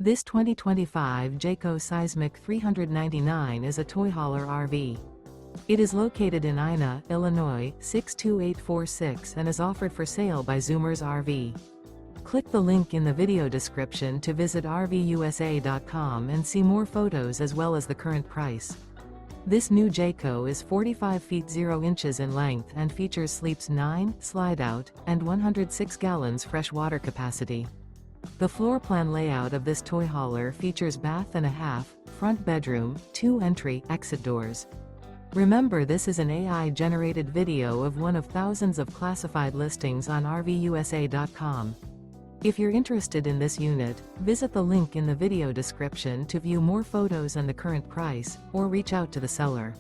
This 2025 Jayco Seismic 399 is a toy hauler RV. It is located in Ina, Illinois, 62846 and is offered for sale by Zoomers RV. Click the link in the video description to visit RVUSA.com and see more photos as well as the current price. This new Jayco is 45 feet 0 inches in length and features sleeps 9, slide-out, and 106 gallons fresh water capacity. The floor plan layout of this toy hauler features bath and a half, front bedroom, 2 entry/exit doors. Remember, this is an AI-generated video of one of thousands of classified listings on RVUSA.com. If you're interested in this unit, visit the link in the video description to view more photos and the current price, or reach out to the seller.